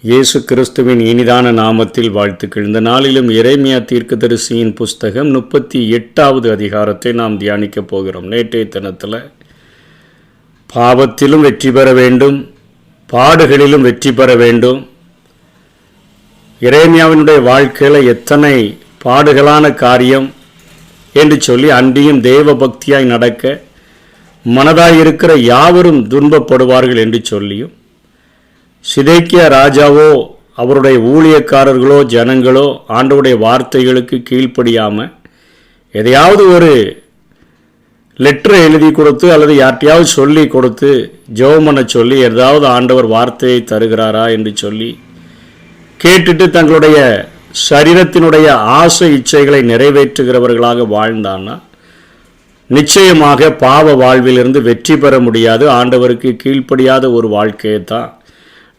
இயேசு கிறிஸ்துவின் இனிதான நாமத்தில் வாழ்த்துக்கள். இந்த நாளிலும் எரேமியா தீர்க்கதரிசியின் புஸ்தகம் 38வது அதிகாரத்தை நாம் தியானிக்கப் போகிறோம். நேற்றைய தினத்தில் பாவத்திலும் வெற்றி பெற வேண்டும், பாடுகளிலும் வெற்றி பெற வேண்டும். எரேமியாவினுடைய வாழ்க்கையில் எத்தனை பாடுகளான காரியம் என்று சொல்லி அன்றியும் தேவ பக்தியாய் நடக்க மனதாயிருக்கிற யாவரும் துன்பப்படுவார்கள் என்று சொல்லியும், சிதேக்கியா ராஜாவோ அவருடைய ஊழியக்காரர்களோ ஜனங்களோ ஆண்டவருடைய வார்த்தைகளுக்கு கீழ்ப்படியாமல் எதையாவது ஒரு லெட்டரை எழுதி கொடுத்து அல்லது யார்ட்டையாவது சொல்லி கொடுத்து ஜெபம் பண்ண சொல்லி ஏதாவது ஆண்டவர் வார்த்தையை தருகிறாரா என்று சொல்லி கேட்டுட்டு தங்களுடைய சரீரத்தினுடைய ஆசை இச்சைகளை நிறைவேற்றுகிறவர்களாக வாழ்ந்தான்னா நிச்சயமாக பாவ வாழ்விலிருந்து வெற்றி பெற முடியாது. ஆண்டவருக்கு கீழ்ப்படியாத ஒரு வாழ்க்கையை தான்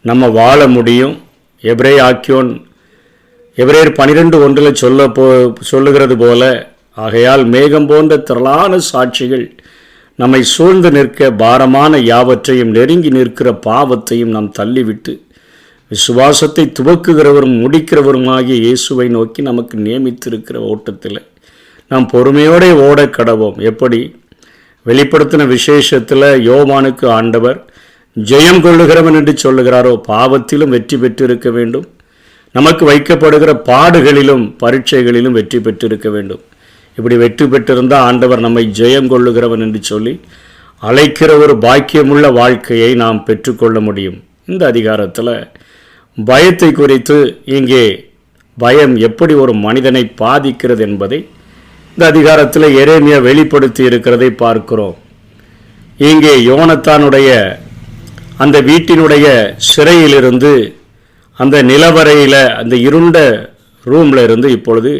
நம்ம வாழ முடியும். எபிரேயர் 12:1 சொல்லுகிறது போல, ஆகையால் மேகம் போன்ற திரளான சாட்சிகள் நம்மை சூழ்ந்து நிற்க பாரமான யாவற்றையும் நெருங்கி நிற்கிற பாவத்தையும் நாம் தள்ளிவிட்டு விசுவாசத்தை துவக்குகிறவரும் முடிக்கிறவருமாகிய இயேசுவை நோக்கி நமக்கு நியமித்திருக்கிற ஓட்டத்தில் நாம் பொறுமையோடு ஓட கடவோம். எப்படி வெளிப்படுத்தின விசேஷத்தில் யோவானுக்கு ஆண்டவர் ஜெயம் கொள்ளுகிறவன் என்று சொல்லுகிறாரோ, பாவத்திலும் வெற்றி பெற்றிருக்க வேண்டும், நமக்கு வைக்கப்படுகிற பாடுகளிலும் பரீட்சைகளிலும் வெற்றி பெற்றிருக்க வேண்டும். இப்படி வெற்றி பெற்றிருந்தால் ஆண்டவர் நம்மை ஜெயம் கொள்ளுகிறவன் என்று சொல்லி அழைக்கிற ஒரு பாக்கியமுள்ள வாழ்க்கையை நாம் பெற்றுக்கொள்ள முடியும். இந்த அதிகாரத்தில் பயத்தை குறித்து, இங்கே பயம் எப்படி ஒரு மனிதனை பாதிக்கிறது என்பதை இந்த அதிகாரத்தில் எரேமியா வெளிப்படுத்தி இருக்கிறதை பார்க்கிறோம். இங்கே யோனத்தானுடைய அந்த வீட்டினுடைய சிறையிலிருந்து, அந்த நிலவரையில், அந்த இருண்ட ரூமில் இருந்து இப்பொழுது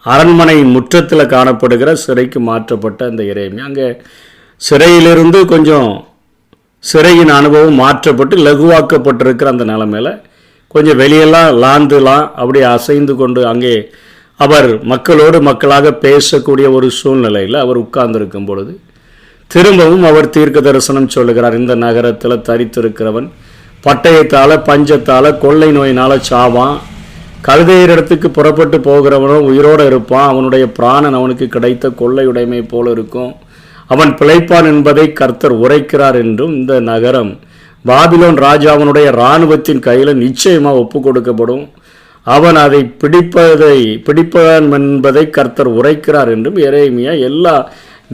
அரண்மனை முற்றத்தில் காணப்படுகிற சிறைக்கு மாற்றப்பட்ட அந்த எரேமியா, அங்கே சிறையிலிருந்து கொஞ்சம் சிறையின் அனுபவம் மாற்றப்பட்டு லகுவாக்கப்பட்டிருக்கிற அந்த நிலைமையில் கொஞ்சம் வெளியெல்லாம் லாந்துலாம் அப்படி அசைந்து கொண்டு அங்கே அவர் மக்களோடு மக்களாக பேசக்கூடிய ஒரு சூழ்நிலையில் அவர் உட்கார்ந்திருக்கும் பொழுது திரும்பவும் அவர் தீர்க்க தரிசனம் சொல்லுகிறார். இந்த நகரத்தில் தரித்திருக்கிறவன் பட்டயத்தால் பஞ்சத்தால் கொள்ளை நோயினால் சாவான், கழுதையர் இடத்துக்கு புறப்பட்டு போகிறவனும் உயிரோடு இருப்பான், அவனுடைய பிராணன் அவனுக்கு கிடைத்த கொள்ளையுடைமை போல இருக்கும், அவன் பிழைப்பான் என்பதை கர்த்தர் உரைக்கிறார் என்றும், இந்த நகரம் பாபிலோன் ராஜாவினுடைய இராணுவத்தின் கையில் நிச்சயமாக ஒப்பு கொடுக்கப்படும், அவன் அதை பிடிப்பான் என்பதை கர்த்தர் உரைக்கிறார் என்றும் எரேமியா எல்லா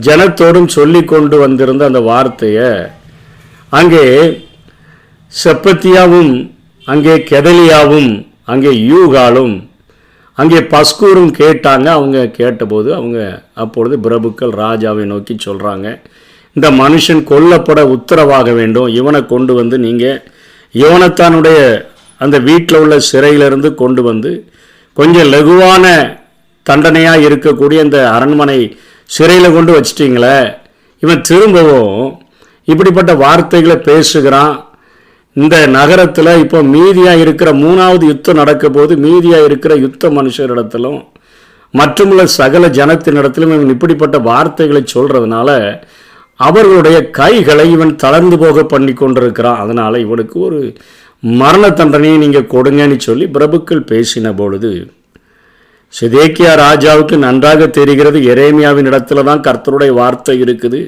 ஜனத்தோடும் சொல்லி கொண்டு வந்திருந்த அந்த வார்த்தையை அங்கே செப்பத்தியாவும், அங்கே கெதலியாவும், அங்கே யூகாலும், அங்கே பஸ்கூரும் கேட்டாங்க. அவங்க கேட்டபோது அவங்க அப்பொழுது பிரபுக்கள் ராஜாவை நோக்கி சொல்கிறாங்க, இந்த மனுஷன் கொல்லப்பட உத்தரவாக வேண்டும், இவனை கொண்டு வந்து நீங்கள் யோனத்தானுடைய அந்த வீட்டில் உள்ள சிறையிலிருந்து கொண்டு வந்து கொஞ்சம் லகுவான தண்டனையாக இருக்கக்கூடிய இந்த அரண்மனை சிறையில் கொண்டு வச்சிட்டிங்களே, இவன் திரும்பவும் இப்படிப்பட்ட வார்த்தைகளை பேசுகிறான். இந்த நகரத்தில் இப்போ மீதியாக இருக்கிற 3வது யுத்தம் நடக்க போது மீதியாக இருக்கிற யுத்த மனுஷரிடத்திலும் மற்றுமுள்ள சகல ஜனத்தினிடத்திலும் இவன் இப்படிப்பட்ட வார்த்தைகளை சொல்கிறதுனால அவர்களுடைய கைகளை இவன் தளர்ந்து போக பண்ணி கொண்டிருக்கிறான், அதனால் இவனுக்கு ஒரு மரண தண்டனையை நீங்கள் கொடுங்கன்னு சொல்லி பிரபுக்கள் பேசின பொழுது சிதேக்கியா ராஜாவுக்கு நன்றாக தெரிகிறது, எரேமியாவின் இடத்துல தான் கர்த்தருடைய வார்த்தை இருக்குது,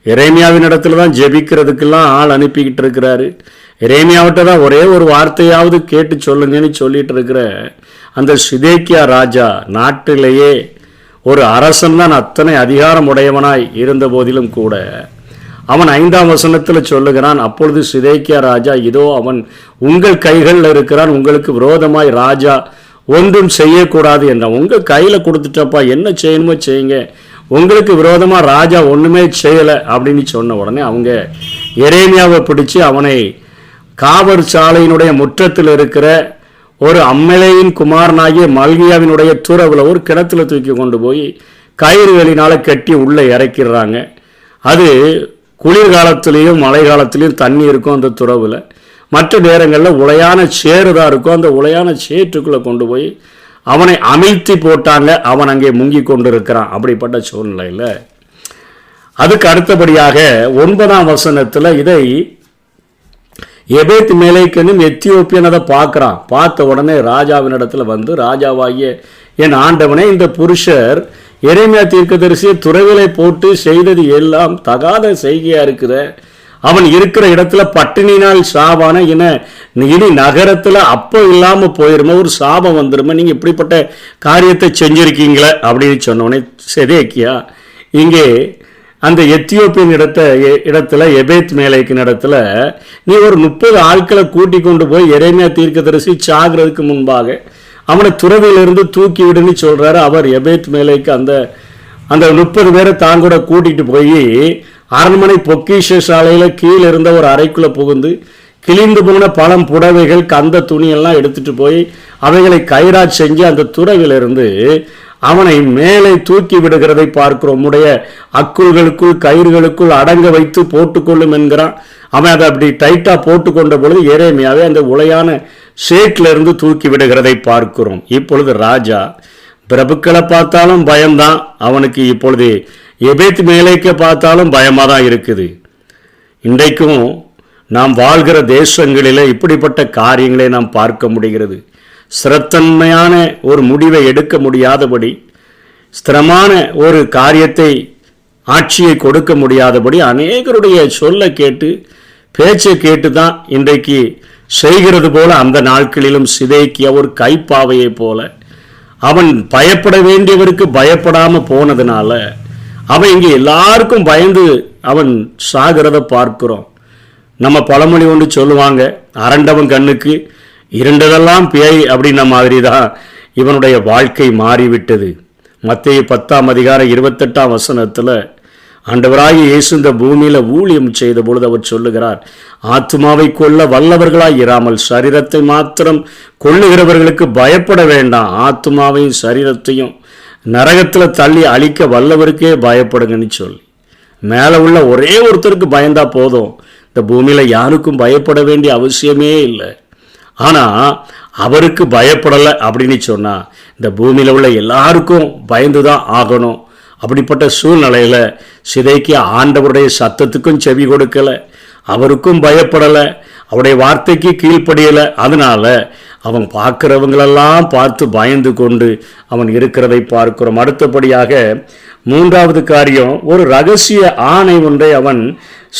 எரேமியாவின் இடத்துல தான் ஜெபிக்கிறதுக்கெல்லாம் ஆள் அனுப்பிக்கிட்டு இருக்கிறாரு, எரேமியாவிட்ட தான் ஒரே ஒரு வார்த்தையாவது கேட்டு சொல்லுங்கன்னு சொல்லிட்டு இருக்கிற அந்த சிதேக்கியா ராஜா நாட்டிலேயே ஒரு அரசன் தான் அத்தனை அதிகாரம் உடையவனாய் இருந்த போதிலும் கூட அவன் 5ஆம் வசனத்தில் சொல்லுகிறான், அப்பொழுது சிதேக்கியா ராஜா, இதோ அவன் உங்கள் கைகளில் இருக்கிறான், உங்களுக்கு விரோதமாய் ராஜா ஒன்றும் செய்யக்கூடாது என்றான். உங்கள் கையில் கொடுத்துட்டப்பா, என்ன செய்யணுமோ செய்யுங்க, உங்களுக்கு விரோதமாக ராஜா ஒன்றுமே செய்யலை அப்படின்னு சொன்ன உடனே அவங்க எரேமியாவை பிடிச்சி அவனை காவற் சாலையினுடைய முற்றத்தில் இருக்கிற ஒரு அம்மலேயின் குமாரனாகிய மல்கியாவினுடைய துறவில் ஒரு கிணத்துல தூக்கி கொண்டு போய் கயிறுகளினால் கட்டி உள்ளே இறக்கிடுறாங்க. அது குளிர்காலத்திலையும் மழை காலத்திலையும் தண்ணி இருக்கும் அந்த துறவில், மற்ற நேரங்களில் உளையான சேறு தான் இருக்கும், அந்த உளையான சேற்றுக்குள்ளே கொண்டு போய் அவனை அமிழ்த்தி போட்டாங்க. அவன் அங்கே முங்கி கொண்டு இருக்கிறான். அப்படிப்பட்ட சூழ்நிலையில் அதுக்கு அடுத்தபடியாக 9ஆம் வசனத்தில் இதை எபேத் மேலேக்கனும் எத்தியோப்பியன் அதை பார்க்குறான். பார்த்த உடனே ராஜாவின் இடத்துல வந்து, ராஜாவாகிய என் ஆண்டவனே, இந்த புருஷர் எரேமியா தீர்க்கதரிசியை துறவிலை போட்டு செய்தது எல்லாம் தகாத செய்கையா இருக்குத. அவன் இருக்கிற இடத்துல பட்டினினால் சாவான இனி நகரத்துல அப்போ இல்லாம போயிருமா, ஒரு சாபம் வந்துருமா, நீங்க இப்படிப்பட்ட காரியத்தை செஞ்சிருக்கீங்களே அப்படின்னு சொன்னோடனே செதேக்கியா இங்கே அந்த எத்தியோப்பியன் இடத்துல எபேத் மேலேக்கின் இடத்துல நீ ஒரு 30 ஆட்களை கூட்டி கொண்டு போய் எரேமியா தீர்க்கதரிசி சாகிறதுக்கு முன்பாக அவனை துறவிலிருந்து தூக்கி விடுன்னு சொல்றாரு. அவர் எபேத் மேலேக்கு அந்த 30 பேரை தான் கூட கூட்டிட்டு போய் அரண்மனை பொக்கிஷ சாலையில கீழே இருந்த ஒரு அறைக்குள்ள புகுந்து கிழிந்து போன பழம் புடவைகள் கந்த துணியெல்லாம் எடுத்துட்டு போய் அவைகளை கைராஜ் செஞ்சு அந்த துறவிலிருந்து அவனை மேலே தூக்கி விடுகிறதை பார்க்கிறோம். உடைய அக்குள்களுக்குள் கயிறுகளுக்குள் அடங்க வைத்து போட்டுக்கொள்ளும் என்கிறான். அவன் அதை அப்படி டைட்டா போட்டுக்கொண்ட பொழுது எரேமியாவே அந்த உளையான ஷேட்ல இருந்து தூக்கி விடுகிறதை பார்க்கிறோம். இப்பொழுது ராஜா பிரபுக்களை பார்த்தாலும் பயம்தான் அவனுக்கு. இப்பொழுது எபேத் மேலேக்க பார்த்தாலும் பயமாக தான் இருக்குது. இன்றைக்கும் நாம் வாழ்கிற தேசங்களில் இப்படிப்பட்ட காரியங்களை நாம் பார்க்க முடிகிறது. ஸ்திரத்தன்மையான ஒரு முடிவை எடுக்க முடியாதபடி, ஸ்திரமான ஒரு காரியத்தை ஆட்சியை கொடுக்க முடியாதபடி அநேகருடைய சொல்ல கேட்டு பேச்சை கேட்டு தான் இன்றைக்கு செய்கிறது போல அந்த நாட்களிலும் சிதைக்கிய ஒரு கைப்பாவையை போல அவன் பயப்பட வேண்டியவருக்கு பயப்படாமல் போனதுனால அவன் இங்கே எல்லாருக்கும் பயந்து அவன் சாகிறத பார்க்கிறோம். நம்ம பழமொழி ஒன்று சொல்லுவாங்க, அரண்டவன் கண்ணுக்கு இருண்டதெல்லாம் பேய் அப்படின்ன மாதிரி தான் இவனுடைய வாழ்க்கை மாறிவிட்டது. மத்தேயு 10:28 ஆண்டவராகிய இயேசு இந்த பூமியில ஊழியம் செய்த பொழுது அவர் சொல்லுகிறார், ஆத்துமாவை கொல்ல வல்லவர்களாய் இராமல் சரீரத்தை மாத்திரம் கொள்ளுகிறவர்களுக்கு பயப்பட வேண்டாம், ஆத்துமாவையும் சரீரத்தையும் நரகத்தில் தள்ளி அழிக்க வல்லவருக்கே பயப்படுங்கன்னு சொல்லி மேலே உள்ள ஒரே ஒருத்தருக்கு பயந்தா போதும், இந்த பூமியில் யாருக்கும் பயப்பட வேண்டிய அவசியமே இல்லை. ஆனால் அவருக்கு பயப்படலை அப்படின்னு சொன்னால் இந்த பூமியில் உள்ள எல்லாருக்கும் பயந்து தான் ஆகணும். அப்படிப்பட்ட சூழ்நிலையில் சிதைக்கு ஆண்டவருடைய சத்தத்துக்கும் செவி கொடுக்கலை, அவருக்கும் பயப்படலை, அவருடைய வார்த்தைக்கு கீழ்ப்படியலை. அதனால அவன் பார்க்கிறவங்களெல்லாம் பார்த்து பயந்து கொண்டு அவன் இருக்கிறதை பார்க்கிறோம். அடுத்தபடியாக 3வது காரியம், ஒரு ரகசிய ஆணை ஒன்றை அவன்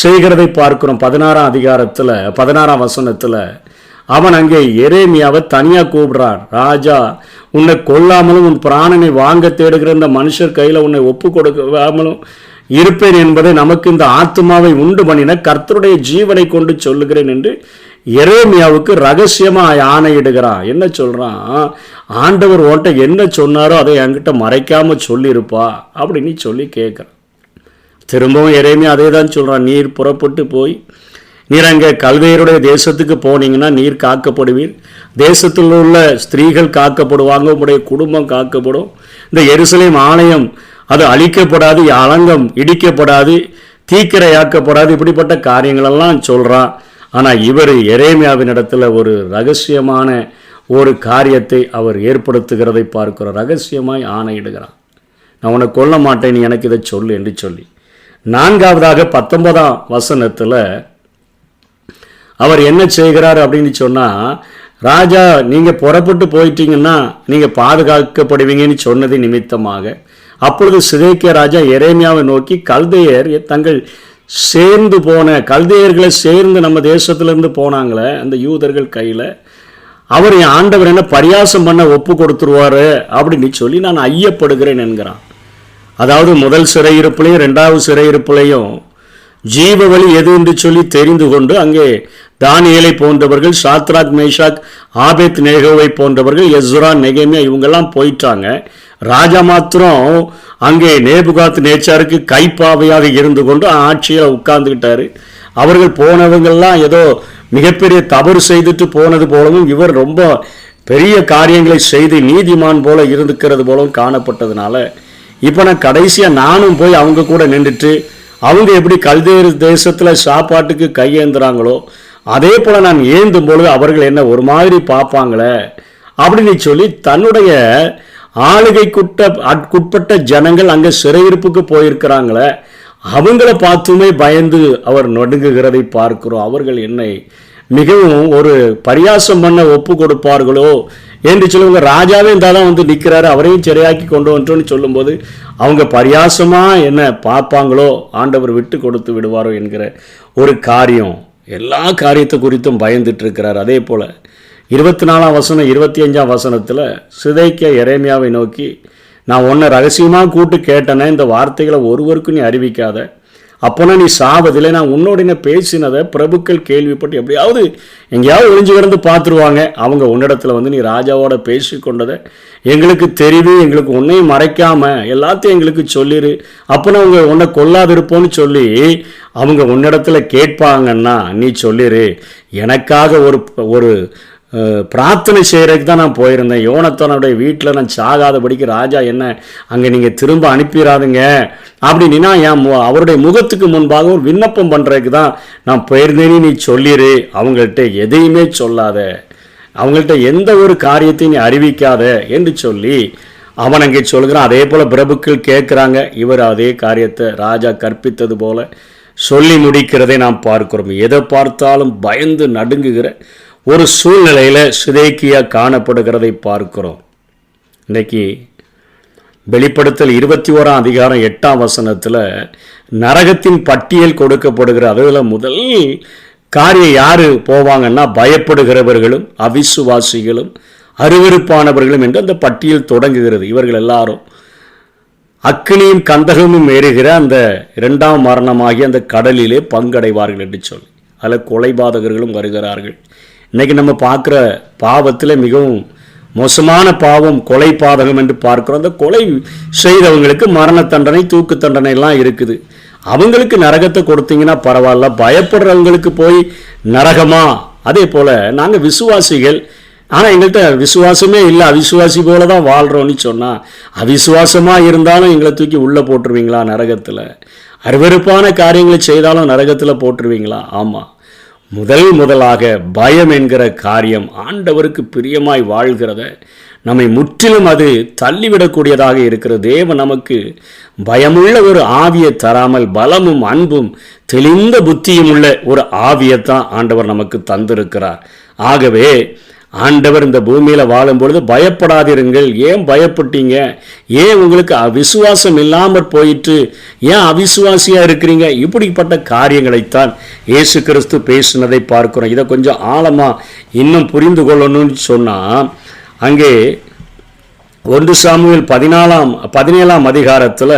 செய்கிறதை பார்க்கிறோம். 16ஆம் வசனத்தில் அவன் அங்கே எரேமியாவை தனியாக கூப்பிடுறான். ராஜா, உன்னை கொல்லாமலும் உன் பிராணனை வாங்க தேடுகிற இந்த மனுஷர் கையில் உன்னை ஒப்பு கொடுக்காமலும் இருப்பேன் என்பதை நமக்கு இந்த ஆத்துமாவை உண்டு பண்ணின கர்த்தருடைய ஜீவனை கொண்டு சொல்லுகிறேன் என்று எரேமியாவுக்கு ரகசியமாக ஆணையிடுகிறான். என்ன சொல்றான், ஆண்டவர் ஓட்ட என்ன சொன்னாரோ அதை என்கிட்ட மறைக்காம சொல்லியிருப்பா அப்படின்னு சொல்லி கேட்குறான். திரும்பவும் எரேமியா அதே தான் சொல்றான், நீர் புறப்பட்டு போய் நீர் அங்கே கல்தேயருடைய தேசத்துக்கு போனீங்கன்னா நீர் காக்கப்படுவீர், தேசத்தில் உள்ள ஸ்திரீகள் காக்கப்படுவாங்க, உங்களுடைய குடும்பம் காக்கப்படும், இந்த எருசலேம் ஆலயம் அது அழிக்கப்படாது, அலங்கம் இடிக்கப்படாது, தீக்கிரையாக்கப்படாது, இப்படிப்பட்ட காரியங்களெல்லாம் சொல்கிறான். ஆனால் இவர் எரேமியாவின் இடத்துல ஒரு ரகசியமான ஒரு காரியத்தை அவர் ஏற்படுத்துகிறதை பார்க்கிறோம். ரகசியமாய் ஆணையிடுகிறான், நான் உன்னை கொல்ல மாட்டேன், நீ எனக்கு இதை சொல்லு என்று சொல்லி. 4வதாக 19ஆம் வசனத்தில் அவர் என்ன செய்கிறார் அப்படின்னு சொன்னால், ராஜா நீங்கள் புறப்பட்டு போயிட்டீங்கன்னா நீங்கள் பாதுகாக்கப்படுவீங்கன்னு சொன்னது நிமித்தமாக அப்பொழுது சிதேக்கியா ராஜா எரேமியாவை நோக்கி, கல்தேயர் தங்கள் சேர்ந்து போன கல்தேயர்களை சேர்ந்து நம்ம தேசத்திலேருந்து போனாங்களே அந்த யூதர்கள் கையில், அவர் என் ஆண்டவர் என்ன பரியாசம் பண்ண ஒப்பு கொடுத்துருவாரு அப்படின்னு சொல்லி நான் ஐயப்படுகிறேன் என்கிறான். அதாவது முதல் சிறையிருப்புலையும் 2வது சிறையிருப்புலையும் ஜீவ வழி எது என்று சொல்லி தெரிந்து கொண்டு அங்கே தானியேலை போன்றவர்கள், சாத்ராக் மேஷாக் ஆபேத் நேகோவை போன்றவர்கள், எஸ்ரா நெகேமியா இவங்கெல்லாம் போயிட்டாங்க. ராஜா மாத்திரம் அங்கே நேபுகாத் நேச்சாருக்கு கைப்பாவையாக இருந்து கொண்டு ஆட்சியில் உட்கார்ந்துக்கிட்டாரு. அவர்கள் போனவங்கெல்லாம் ஏதோ மிகப்பெரிய தவறு செய்துட்டு போனது போலவும் இவர் ரொம்ப பெரிய காரியங்களை செய்து நீதிமான் போல இருந்துக்கிறது போலவும் காணப்பட்டதுனால இப்போ நான் கடைசியாக நானும் போய் அவங்க கூட நின்றுட்டு அவங்க எப்படி கல்தேர் தேசத்தில் சாப்பாட்டுக்கு கையேந்துறாங்களோ அதே போல் நான் ஏந்தும் பொழுது அவர்கள் என்ன ஒரு மாதிரி பார்ப்பாங்களே அப்படின்னு சொல்லி தன்னுடைய ஆளுகைக்குட்பட்ட ஜனங்கள் அங்கே சிறையிருப்புக்கு போயிருக்கிறாங்களே அவங்கள பார்த்துமே பயந்து அவர் நடுங்குகிறதை பார்க்கிறோம். அவர்கள் என்னை மிகவும் ஒரு பரியாசம் பண்ண ஒப்பு கொடுப்பார்களோ என்று சொல்லுவாங்க. ராஜாவே இருந்தாலும் வந்து நிற்கிறாரு, அவரையும் சிறையாக்கி கொண்டு வந்துட்டோன்னு சொல்லும்போது அவங்க பரியாசமாக என்ன பார்ப்பாங்களோ, ஆண்டவர் விட்டு கொடுத்து விடுவாரோ என்கிற ஒரு காரியம். எல்லா காரியத்தை குறித்தும் பயந்துட்டு இருக்கிறார். அதே போல் 24ஆம் வசனம் 25ஆம் வசனத்தில் சிதைக்க எரேமியாவை நோக்கி, நான் உன்னை ரகசியமாக கூட்டு கேட்டேனே, இந்த வார்த்தைகளை ஒருவருக்கும் நீ அறிவிக்காத, அப்போனா நீ சாவதில்லை. நான் உன்னோட பேசினதை பிரபுக்கள் கேள்விப்பட்டு எப்படியாவது எங்கேயாவது ஒளிஞ்சு கிடந்து பார்த்துருவாங்க. அவங்க உன்னிடத்தில் வந்து நீ ராஜாவோட பேசி கொண்டதை எங்களுக்கு தெரிவி, எங்களுக்கு உன்னையும் மறைக்காமல் எல்லாத்தையும் எங்களுக்கு சொல்லிடு, அப்போனா அவங்க உன்னை கொல்லாதிருப்போன்னு சொல்லி அவங்க உன்னிடத்தில் கேட்பாங்கன்னா நீ சொல்லிடு, எனக்காக ஒரு பிரார்த்தனை செய்கிறதுக்கு தான் நான் போயிருந்தேன். யோனத்தானுடைய வீட்டில் நான் சாகாதபடிக்கு ராஜா என்ன அங்கே நீங்கள் திரும்ப அனுப்பிடாதுங்க அப்படின்னா அவருடைய முகத்துக்கு முன்பாக ஒரு விண்ணப்பம் பண்ணுறதுக்கு தான் நான் போயிருந்தேன்னு நீ சொல்லிடு. அவங்கள்ட்ட எதையுமே சொல்லாத, அவங்கள்ட்ட எந்த ஒரு காரியத்தையும் நீ அறிவிக்காத என்று சொல்லி அவன் அங்கே சொல்கிறான். அதே போல் பிரபுக்கள் கேட்குறாங்க. இவர் அதே காரியத்தை ராஜா கற்பித்தது போல சொல்லி முடிக்கிறதை நாம் பார்க்கிறோம். எதை பார்த்தாலும் பயந்து நடுங்குகிற ஒரு சூழ்நிலையில் சிதேக்கியா காணப்படுகிறதை பார்க்கிறோம். இன்றைக்கி வெளிப்படுத்தல் 21ஆம் அதிகாரம் 8ஆம் வசனத்தில் நரகத்தின் பட்டியல் கொடுக்கப்படுகிற அதில் முதல் காரியம் யார் போவாங்கன்னா பயப்படுகிறவர்களும் அவிசுவாசிகளும் அருவருப்பானவர்களும் என்று அந்த பட்டியல் தொடங்குகிறது. இவர்கள் எல்லாரும் அக்கினியும் கந்தகமும் ஏறுகிற அந்த 2ஆம் மரணமாகி அந்த கடலிலே பங்கடைவார்கள் என்று சொல்லி அதில் கொலைபாதகர்களும் வருகிறார்கள். இன்றைக்கி நம்ம பார்க்குற பாவத்தில் மிகவும் மோசமான பாவம் கொலை பாதகம் என்று பார்க்குறோம். அந்த கொலை செய்தவங்களுக்கு மரண தண்டனை, தூக்கு தண்டனைலாம் இருக்குது. அவங்களுக்கு நரகத்தை கொடுத்தீங்கன்னா பரவாயில்ல, பயப்படுறவங்களுக்கு போய் நரகமா? அதே போல் நாங்கள் விசுவாசிகள், ஆனால் எங்கள்கிட்ட விசுவாசமே இல்லை, அவிசுவாசி போல தான் வாழ்கிறோன்னு சொன்னால், அவிசுவாசமாக இருந்தாலும் எங்களை தூக்கி உள்ளே போட்டுருவீங்களா நரகத்தில்? அருவருப்பான காரியங்களை செய்தாலும் நரகத்தில் போட்டுருவீங்களா? ஆமாம். முதலாக பயம் என்கிற காரியம் ஆண்டவருக்கு பிரியமாய் வாழ்கிறத நம்மை முற்றிலும் அது தள்ளிவிடக்கூடியதாக இருக்கிற. தேவன் நமக்கு பயமுள்ள ஒரு ஆவியை தராமல் பலமும் அன்பும் தெளிந்த புத்தியும் உள்ள ஒரு ஆவியைத்தான் ஆண்டவர் நமக்கு தந்திருக்கிறார். ஆகவே ஆண்டவர் இந்த பூமியில் வாழும் பொழுது பயப்படாதிருங்கள். ஏன் பயப்பட்டீங்க? ஏன் உங்களுக்கு விசுவாசம் இல்லாமல் போயிட்டு ஏன் அவிசுவாசியாக இருக்கிறீங்க? இப்படிப்பட்ட காரியங்களைத்தான் இயேசு கிறிஸ்து பேசினதை பார்க்கிறோம். இதை கொஞ்சம் ஆழமாக இன்னும் புரிந்து கொள்ளணும்னு சொன்னால், அங்கே 1 சாமுவேல் 17ஆம் அதிகாரத்தில்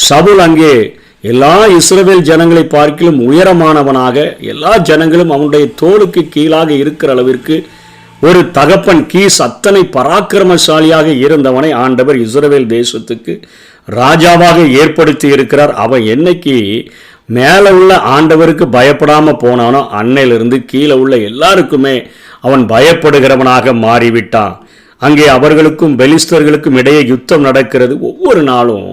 சவுல் அங்கே எல்லா இஸ்ரவேல் ஜனங்களை பார்க்கிலும் உயரமானவனாக, எல்லா ஜனங்களும் அவனுடைய தோளுக்கு கீழாக இருக்கிற அளவிற்கு ஒரு தகப்பன் கீஸ் அத்தனை பராக்கிரமசாலியாக இருந்தவனை ஆண்டவர் இஸ்ரவேல் தேசத்துக்கு ராஜாவாக ஏற்படுத்தி இருக்கிறார். அவன் என்னைக்கு மேலே உள்ள ஆண்டவருக்கு பயப்படாமல் போனானோ அன்னையிலிருந்து கீழே உள்ள எல்லாருக்குமே அவன் பயப்படுகிறவனாக மாறிவிட்டான். அங்கே அவர்களுக்கும் பெலிஸ்தர்களுக்கும் இடையே யுத்தம் நடக்கிறது. ஒவ்வொரு நாளும்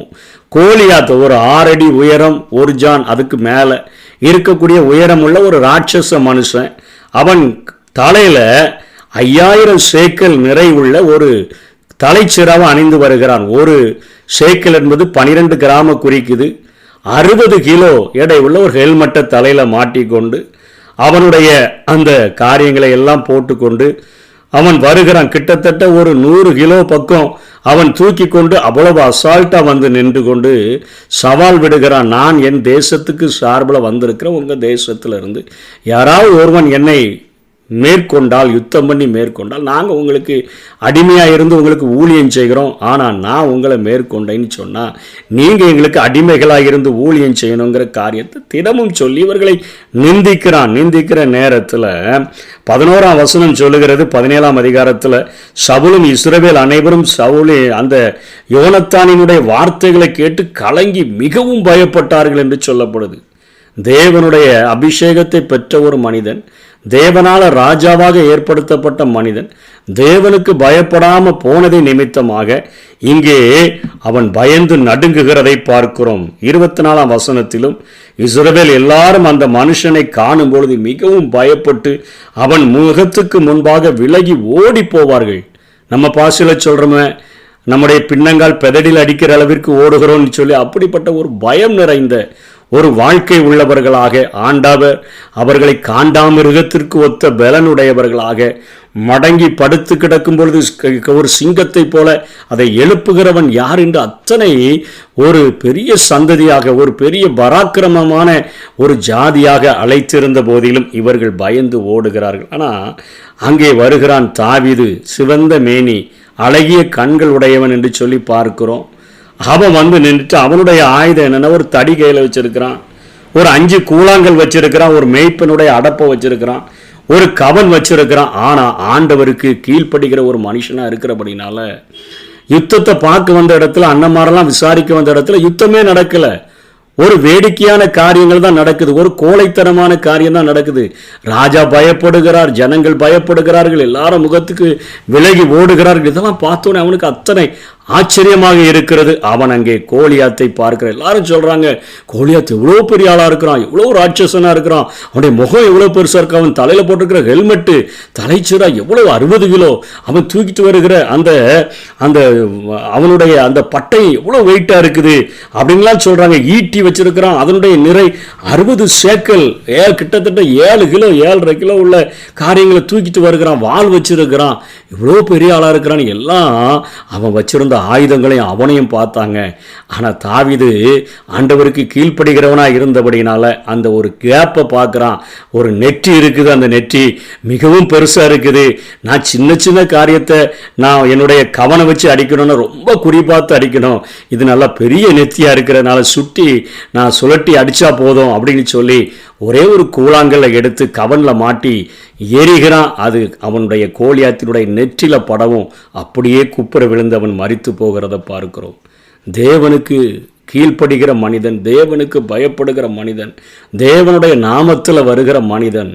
கோலியாத் ஒரு 6 அடி உயரம், 1 ஜான் அதுக்கு மேலே இருக்கக்கூடிய உயரமுள்ள ஒரு ராட்சச மனுஷன், அவன் தலையில் 5000 சேக்கல் நிறைவுள்ள ஒரு தலைச்சிராவை அணிந்து வருகிறான். ஒரு சேக்கல் என்பது 12 கிராம குறிக்குது. 60 கிலோ எடை உள்ள ஒரு ஹெல்மெட்டை தலையில் மாட்டிக்கொண்டு அவனுடைய அந்த காரியங்களை எல்லாம் போட்டுக்கொண்டு அவன் வருகிறான். கிட்டத்தட்ட ஒரு 100 கிலோ பக்கம் அவன் தூக்கி கொண்டு அவ்வளவு அசால்ட்டாக வந்து நின்று கொண்டு சவால் விடுகிறான். நான் என் தேசத்துக்கு சார்பில் வந்திருக்கிறேன், உங்கள் தேசத்திலிருந்து யாராவது ஒருவன் என்னை மேற்கொண்டால், யுத்தம் பண்ணி மேற்கொண்டால், நாங்கள் உங்களுக்கு அடிமையாக இருந்து உங்களுக்கு ஊழியம் செய்கிறோம், ஆனால் நான் உங்களை மேற்கொண்டேன்னு சொன்னால் நீங்கள் எங்களுக்கு அடிமைகளாக இருந்து ஊழியம் செய்யணுங்கிற காரியத்தை தினமும் சொல்லி இவர்களை நிந்திக்கிற நேரத்தில் 11ஆம் வசனம் சொல்லுகிறது. 17ஆம் அதிகாரத்தில் சவுலும் இஸ்ரவேல் அனைவரும் அந்த யோனத்தானினுடைய வார்த்தைகளை கேட்டு கலங்கி மிகவும் பயப்பட்டார்கள் என்று சொல்லப்படுது. தேவனுடைய அபிஷேகத்தை பெற்ற ஒரு மனிதன், தேவனால ராஜாவாக ஏற்படுத்தப்பட்ட மனிதன் தேவனுக்கு பயப்படாமல் போனதை நிமித்தமாக இங்கே அவன் பயந்து நடுங்குகிறதை பார்க்கிறோம். 24ஆம் வசனத்திலும் இஸ்ரவேல் எல்லாரும் அந்த மனுஷனை காணும் பொழுது மிகவும் பயப்பட்டு அவன் முகத்துக்கு முன்பாக விலகி ஓடி போவார்கள். நம்ம பாசில சொல்கிறோமே, நம்முடைய பின்னங்கால் பெதடில் அடிக்கிற அளவிற்கு ஓடுகிறோம்னு சொல்லி அப்படிப்பட்ட ஒரு பயம் நிறைந்த ஒரு வாழ்க்கை உள்ளவர்களாக ஆண்டவர் அவர்களை காண்டாமிருகத்திற்கு ஒத்த பலனுடையவர்களாக மடங்கி படுத்து கிடக்கும் பொழுது ஒரு சிங்கத்தை போல அதை எழுப்புகிறவன் யார் என்று அத்தனை ஒரு பெரிய சந்ததியாக, ஒரு பெரிய பராக்கிரமமான ஒரு ஜாதியாக அழைத்திருந்த போதிலும் இவர்கள் பயந்து ஓடுகிறார்கள். ஆனால் அங்கே வருகிறான் தாவீது, சிவந்த மேனி, அழகிய கண்கள் உடையவன் என்று சொல்லி பார்க்கிறோம். அவன் வந்து நின்றுட்டு அவனுடைய ஆயுதம் என்னென்ன, ஒரு தடி கையில் வச்சிருக்கிறான், ஒரு 5 கூழாங்கல் வச்சிருக்கிறான், ஒரு மேய்ப்பனுடைய அடப்பை வச்சிருக்கிறான், ஒரு கவன் வச்சிருக்கிறான். ஆனா ஆண்டவருக்கு கீழ்ப்படுகிற ஒரு மனுஷனா இருக்கிறபடினால யுத்தத்தை பார்க்க வந்த இடத்துல, அண்ணன்மாரெல்லாம் விசாரிக்க வந்த இடத்துல யுத்தமே நடக்கல. ஒரு வேடிக்கையான காரியங்கள் தான் நடக்குது, ஒரு கோழைத்தனமான காரியம் தான் நடக்குது. ராஜா பயப்படுகிறார், ஜனங்கள் பயப்படுகிறார்கள், எல்லாரும் முகத்துக்கு விலகி ஓடுகிறார்கள். இதெல்லாம் பார்த்தோன்னே அவனுக்கு அத்தனை ஆச்சரியமாக இருக்கிறது. அவன் அங்கே கோலியாத்தை பார்க்கிற எல்லாரும் சொல்றாங்க, கோலியாத் எவ்வளோ பெரிய ஆளா இருக்கிறான், எவ்வளோ ராட்சசனா இருக்கிறான், அவனுடைய முகம் எவ்வளோ பெருசா இருக்கு, அவன் தலையில போட்டிருக்கிற ஹெல்மெட்டு தலைச்சீரா எவ்வளவு 60 கிலோ, அவன் தூக்கிட்டு வருகிற அந்த அந்த அவனுடைய அந்த பட்டை எவ்வளோ வெயிட்டா இருக்குது அப்படின்லாம் சொல்றாங்க. ஈட்டி வச்சிருக்கிறான், அதனுடைய நிறை 60 சேக்கல், கிட்டத்தட்ட 7 கிலோ 7.5 கிலோ உள்ள காரியங்களை தூக்கிட்டு வருகிறான். வாள் வச்சிருக்கிறான், இவ்வளோ பெரிய ஆளா இருக்கிறான். எல்லாம் அவன் வச்சிருந்த ஆயுதங்களையும் அவனையும் பார்த்தாங்க. ஆனால் தாவீது ஆண்டவருக்கு கீழ்ப்படுகிறவனா இருந்தபடினால அந்த ஒரு கேப்பை பார்க்குறான். ஒரு நெற்றி இருக்குது, அந்த நெற்றி மிகவும் பெருசாக இருக்குது. நான் சின்ன சின்ன காரியத்தை நான் என்னுடைய கவனம் வச்சு அடிக்கணும்னு ரொம்ப குறிப்பார்த்து அடிக்கணும், இது நல்லா பெரிய நெத்தியாக இருக்கிறதுனால நான் சுழட்டி அடித்தா போதும் அப்படின்னு சொல்லி ஒரே ஒரு கூழாங்கல்ல எடுத்து கவனில் மாட்டி எரிகிறான். அது அவனுடைய கோலியாத்தினுடைய நெற்றில படவும் அப்படியே குப்புற விழுந்தவன் மரித்து போகிறத பார்க்கிறோம். தேவனுக்கு கீழ்ப்படுகிற மனிதன், தேவனுக்கு பயப்படுகிற மனிதன், தேவனுடைய நாமத்தில் வருகிற மனிதன்,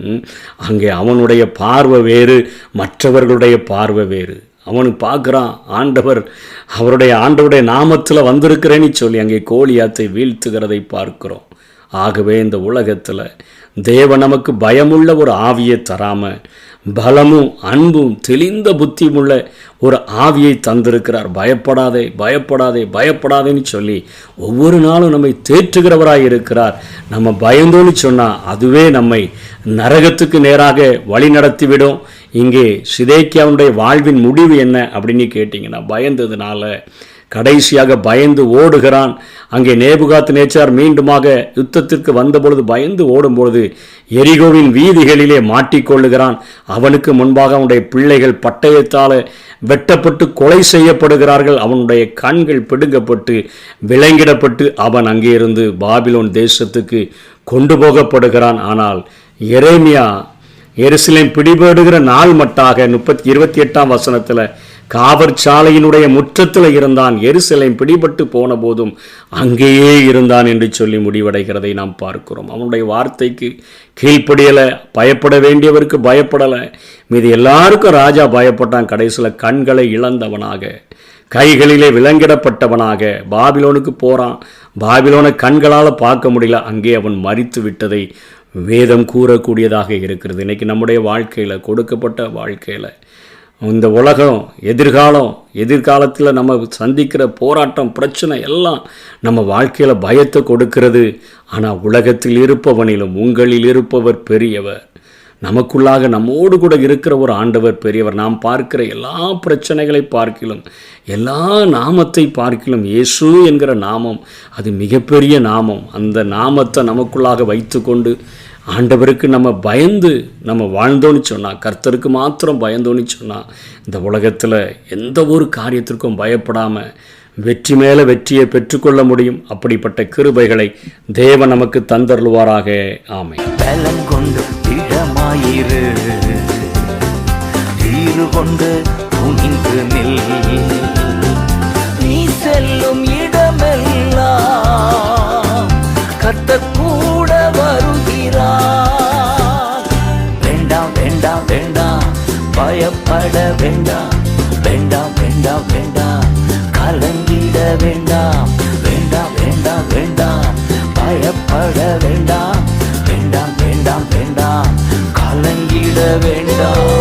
அங்கே அவனுடைய பார்வை வேறு, மற்றவர்களுடைய பார்வை வேறு. அவனு பார்க்குறான், ஆண்டவருடைய நாமத்தில் வந்திருக்கிறேன்னு சொல்லி அங்கே கோலியாத்தை வீழ்த்துகிறதை பார்க்கிறோம். ஆகவே இந்த உலகத்தில் தேவன் நமக்கு பயமுள்ள ஒரு ஆவியை தராம, பலமும் அன்பும் தெளிந்த புத்தியுமுள்ள ஒரு ஆவியை தந்திருக்கிறார். பயப்படாதே பயப்படாதே பயப்படாதேன்னு சொல்லி ஒவ்வொரு நாளும் நம்மை தேற்றுகிறவராய் இருக்கிறார். நம்ம பயந்தோன்னு சொன்னால் அதுவே நம்மை நரகத்துக்கு நேராக வழி நடத்திவிடும். இங்கே சிதேக்கியாவுடைய வாழ்வின் முடிவு என்ன அப்படின்னு கேட்டிங்கன்னா, பயந்ததுனால கடைசியாக பயந்து ஓடுகிறான். அங்கே நேபுகாத்நேச்சார் மீண்டுமாக யுத்தத்திற்கு வந்தபொழுது பயந்து ஓடும்பொழுது எரிகோவின் வீதிகளிலே மாட்டிக்கொள்ளுகிறான். அவனுக்கு முன்பாக அவனுடைய பிள்ளைகள் பட்டயத்தால் வெட்டப்பட்டு கொலை செய்யப்படுகிறார்கள். அவனுடைய கண்கள் பிடுங்கப்பட்டு விலங்கிடப்பட்டு அவன் அங்கே இருந்து பாபிலோன் தேசத்துக்கு கொண்டு போகப்படுகிறான். ஆனால் எரேமியா எருசலேம் பிடிபடுகிற நாள் மட்டாக 28ஆம் வசனத்தில் காவற்சாலையினுடைய முற்றத்தில் இருந்தான். எருசலேம் பிடிபட்டு போன போதும் அங்கேயே இருந்தான் என்று சொல்லி முடிவடைகிறதை நாம் பார்க்கிறோம். அவனுடைய வார்த்தைக்கு கீழ்ப்படியலை, பயப்பட வேண்டியவருக்கு பயப்படலை. மீது எல்லாருக்கும் ராஜா பயப்பட்டான். கடைசியில் கண்களை இழந்தவனாக, கைகளிலே விலங்கிடப்பட்டவனாக பாபிலோனுக்கு போகிறான். பாபிலோனை கண்களால் பார்க்க முடியல, அங்கே அவன் மரித்து விட்டதை வேதம் கூறக்கூடியதாக இருக்கிறது. இன்றைக்கி நம்முடைய வாழ்க்கையில், கொடுக்கப்பட்ட வாழ்க்கையில், இந்த உலகம், எதிர்காலத்தில் நம்ம சந்திக்கிற போராட்டம், பிரச்சனை எல்லாம் நம்ம வாழ்க்கையில் பயத்தை கொடுக்கிறது. ஆனால் உலகத்தில் இருப்பவனிலும் உங்களில் இருப்பவர் பெரியவர். நமக்குள்ளாக நம்மோடு கூட இருக்கிற ஒரு ஆண்டவர் பெரியவர். நாம் பார்க்கிற எல்லா பிரச்சனைகளை பார்க்கிலும், எல்லா நாமத்தை பார்க்கிலும் இயேசு என்கிற நாமம் அது மிகப்பெரிய நாமம். அந்த நாமத்தை நமக்குள்ளாக வைத்து கொண்டு ஆண்டவருக்கு நம்ம பயந்து நம்ம வாழ்ந்தோன்னு சொன்னால், கர்த்தருக்கு மாத்திரம் பயந்தோன்னு சொன்னால், இந்த உலகத்தில் எந்த ஒரு காரியத்திற்கும் பயப்படாமல் வெற்றி மேலே வெற்றியை பெற்றுக்கொள்ள முடியும். அப்படிப்பட்ட கிருபைகளை தேவன் நமக்கு தந்தருள்வாராக. ஆமென். பலம் கொண்டு திடமாயிரு, வீறு கொண்டு துணிந்து நில், நீ செல்லும் இடமெல்லாம் கர்த்தர் கூட வருகிறார். வேண்டாம் வேண்டாம் வேண்டாம், பயப்பட வேண்டாம், வேண்டாம் வேண்டாம் வேண்டாம், கலங்கிட வேண்டாம், வேண்டாம் வேண்டாம் வேண்டாம், பயப்பட வேண்டாம், வேண்டாம் வேண்டாம் வேண்டாம், கலங்கிட வேண்டாம்.